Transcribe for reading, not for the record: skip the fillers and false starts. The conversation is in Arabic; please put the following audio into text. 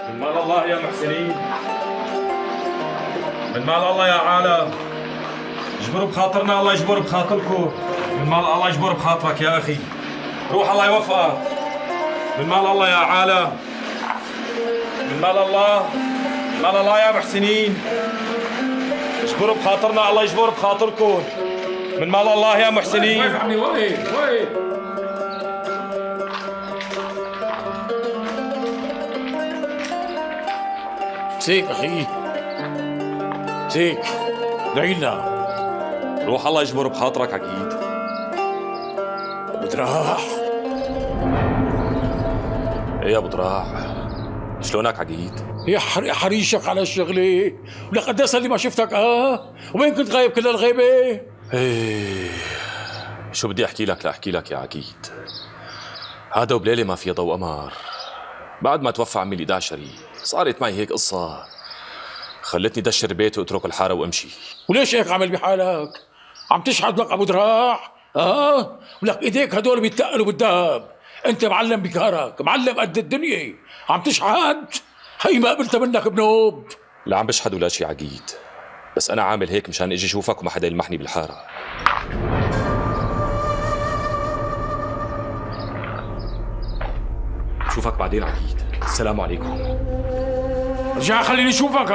من مال الله يا محسنين، من مال الله يا عالم. اجبروا بخاطرنا، الله يجبر بخاطركم. من مال الله يجبر بخاطرك يا أخي. روح الله يوفقك. من مال الله يا عالم، من مال الله، من مال الله يا محسنين. اجبروا بخاطرنا، الله يجبر بخاطركم. من مال الله يا محسنين. وين عمي؟ وين؟ سيك أخي، سيك ادعي لنا. روح الله يجبر بخاطرك أكيد. أبو دراح، إيه يا أبو دراح، شلونك عقيد؟ يا حريشك على الشغلة، ولقد صار لي ما شفتك. وين كنت غايب كل الغيبة؟ ايه شو بدي احكي لك يا عقيد. هذا وبليله ما فيها ضوء قمر. بعد ما توفى عمي الإداشري صارت معي هيك قصة خلتني دشر بيتي واترك الحارة وامشي. وليش هيك عامل بحالك؟ عم تشحد لك أبو دراح؟ ولك إيديك هدول بيتقلوا بالذهب. أنت معلم بكارك، معلم قد الدنيا، عم تشحد؟ هي ما قبلت منك بنوب. لا عم بشحد ولا شي عقيد، بس أنا عامل هيك مشان اجي اشوفك وما حدا يلمحني بالحارة. شوفك بعدين عقيد. السلام عليكم. رجع خليني اشوفك.